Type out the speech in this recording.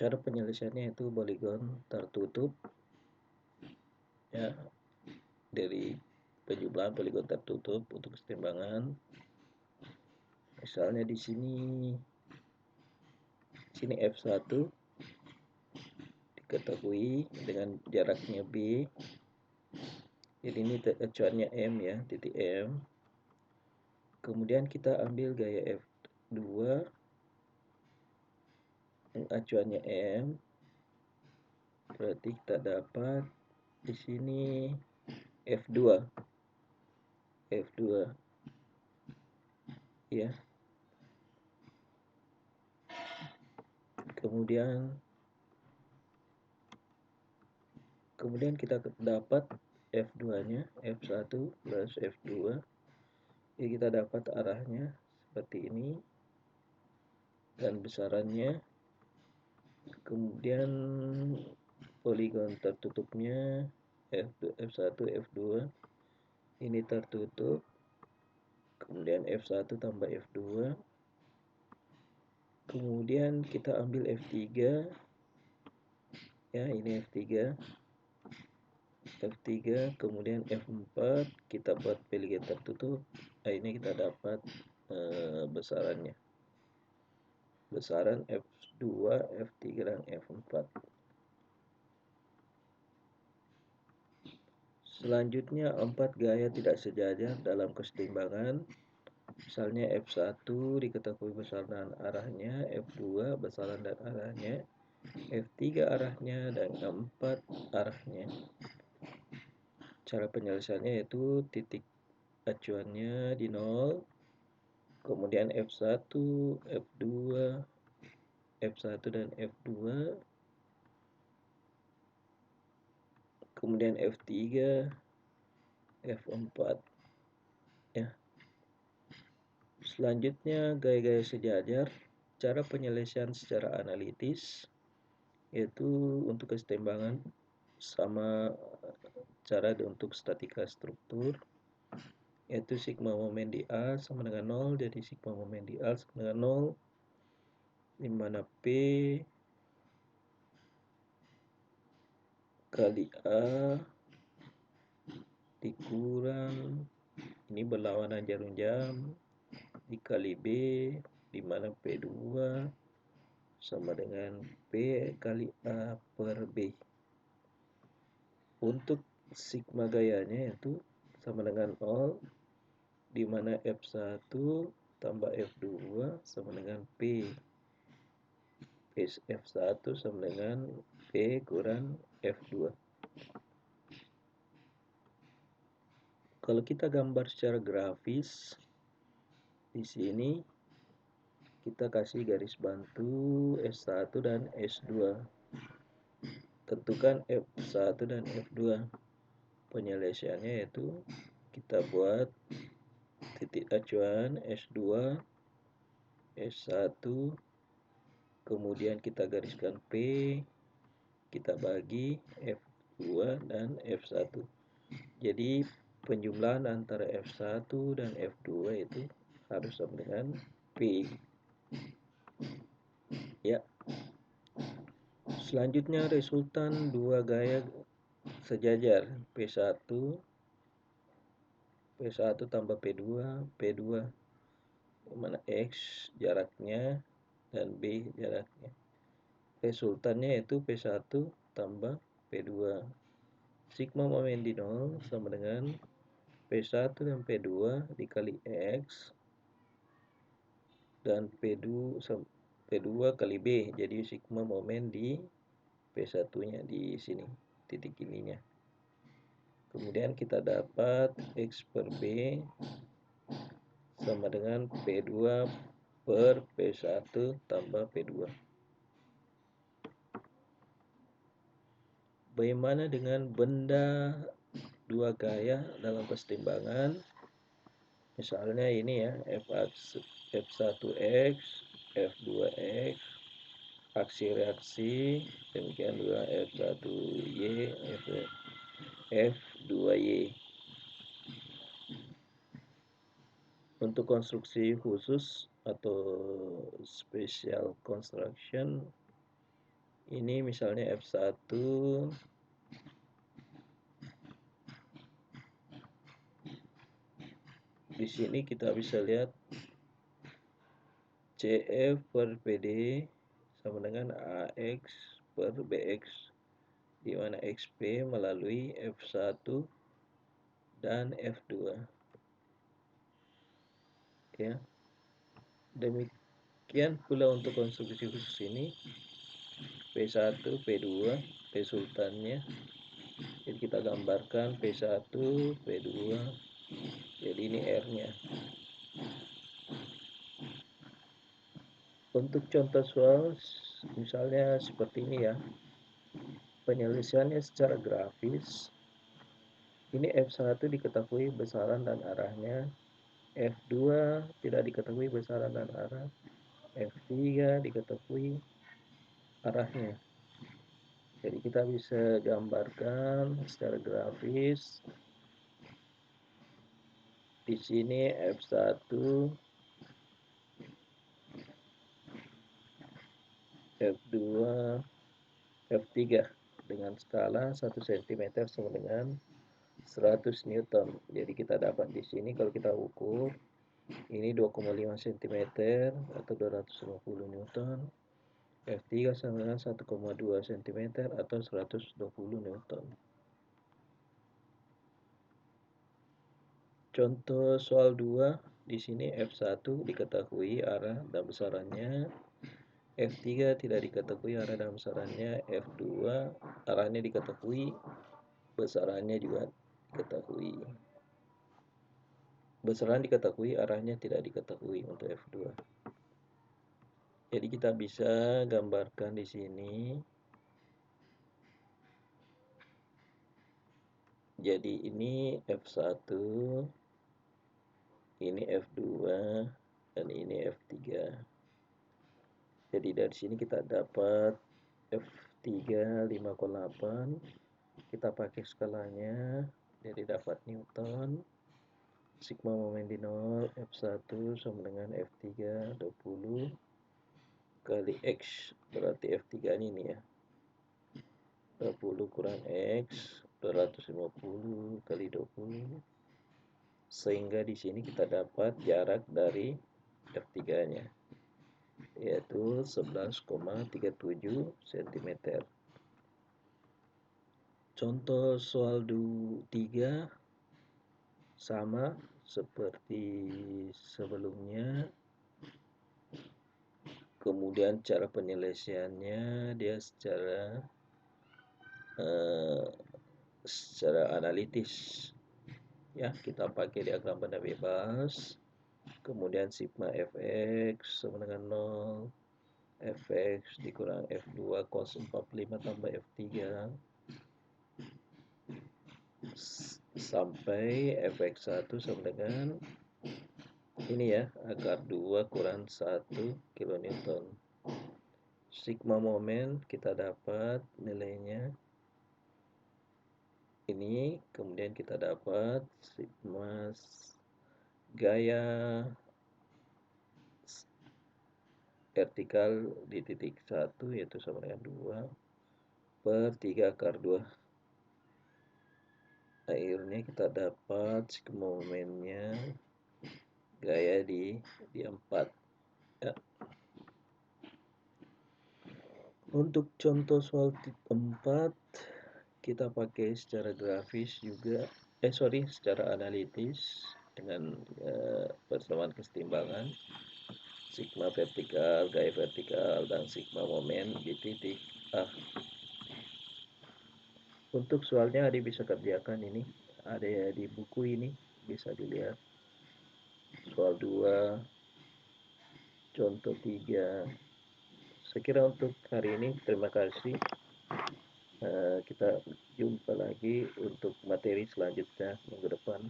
Cara penyelesaiannya itu poligon tertutup, ya, dari penjumlahan poligon tertutup untuk kesetimbangan. Misalnya di sini F1 diketahui dengan jaraknya B. Jadi ini acuannya M, ya, titik M. Kemudian kita ambil gaya F2 yang acuannya M. Berarti kita dapat di sini F2, ya. Kemudian kita dapat F2-nya, F1 plus F2. Jadi kita dapat arahnya seperti ini dan besarannya. Kemudian poligon tertutupnya F1, F2 ini tertutup. Kemudian F1 tambah F2. Kemudian kita ambil F3, ya, ini F3, kemudian F4 kita buat poligon tertutup. Nah, ini kita dapat besarannya, besaran F2, F3 dan F4. Selanjutnya 4 gaya tidak sejajar dalam kesetimbangan. Misalnya F1 diketahui besaran arahnya, F2 besaran dan arahnya, F3 arahnya, dan F4 arahnya. Cara penyelesaiannya yaitu titik acuannya di 0, kemudian F1, F2, F1 dan F2, kemudian F3, F4, ya. Selanjutnya gaya-gaya sejajar. Cara penyelesaian secara analitis yaitu untuk kesetimbangan sama cara untuk statika struktur, yaitu sigma momen di A sama dengan 0. Jadi sigma momen di A sama dengan 0, di mana P kali A dikurang, ini berlawanan jarum jam, dikali B, di mana P2 sama dengan P kali A per B. Untuk sigma gayanya itu sama dengan 0, di mana F1 tambah F2 sama dengan P. F1 sama dengan P kurang F2. Kalau kita gambar secara grafis, di sini kita kasih garis bantu S1 dan S2. Tentukan F1 dan F2. Penyelesaiannya yaitu kita buat titik acuan S2, S1, kemudian kita gariskan P, kita bagi F2 dan F1. Jadi penjumlahan antara F1 dan F2 itu harus sama dengan P, ya. Selanjutnya resultan dua gaya sejajar, P1 tambah P2 mana X jaraknya dan B jaraknya. Resultannya yaitu P1 tambah P2. Sigma momen di 0 sama dengan P1 dan P2 dikali X dan P2 kali B. Jadi sigma momen di P1-nya di sini, titik ininya. Kemudian kita dapat X per B sama dengan P2 per P1 tambah P2. Bagaimana dengan benda dua gaya dalam kesetimbangan? Misalnya ini, ya, F1X, F2X, aksi reaksi, demikian juga F1Y, F2Y. Untuk konstruksi khusus atau special construction, Ini misalnya F1. Di sini kita bisa lihat CF per PD sama dengan AX per BX, di mana XP melalui F1 dan F2. Ya, demikian pula untuk konstruksi khusus ini, P1, P2, P sultannya. Jadi kita gambarkan P1, P2. Jadi ini R-nya. Untuk contoh soal misalnya seperti ini ya. Penyelesaiannya secara grafis. Ini F1 diketahui besaran dan arahnya. F2 tidak diketahui besaran dan arah. F3 diketahui arahnya. Jadi kita bisa gambarkan secara grafis. Di sini F1, F2, F3 dengan skala 1 cm sama dengan 100 Newton. Jadi kita dapat di sini kalau kita ukur ini 2,5 cm atau 250 Newton. F3 sama dengan 1,2 cm atau 120 Newton. Contoh soal 2, di sini F1 diketahui arah dan besarannya, F3 tidak diketahui arah dan besarannya, F2 arahnya diketahui, besarannya juga diketahui. Besaran diketahui, arahnya tidak diketahui untuk F2. Jadi kita bisa gambarkan di sini. Jadi ini F1, ini F2, dan ini F3. Jadi dari sini kita dapat F3 5,8. Kita pakai skalanya, jadi dapat Newton. Sigma momen di 0, F1 sama dengan F3 20 kali X, berarti F3 ini ya. 20 kurang X, 250 kali 20. Sehingga di sini kita dapat jarak dari F3-nya, yaitu 11,37 cm. Contoh soal 3 sama seperti sebelumnya. Kemudian cara penyelesaiannya dia secara analitis. Ya, kita pakai diagram benda bebas. Kemudian sigma fx sama dengan 0, fx dikurang f2 cos 45 tambah f3 sampai fx1 sama dengan ini ya, akar 2 kurang 1 kilonewton. Sigma momen kita dapat nilainya ini, kemudian kita dapat sigma gaya vertikal di titik 1 yaitu sama dengan 2 per 3 akar 2. Akhirnya kita dapat sigma momennya gaya di 4 ya. Untuk contoh soal 4 kita pakai secara grafis juga, secara analitis dengan persamaan kesetimbangan sigma vertikal, gaya vertikal, dan sigma momen di titik A. Untuk soalnya adik bisa kerjakan ini, ada di buku ini, bisa dilihat. Soal 2, contoh 3. Saya kira untuk hari ini terima kasih. Kita jumpa lagi untuk materi selanjutnya minggu depan.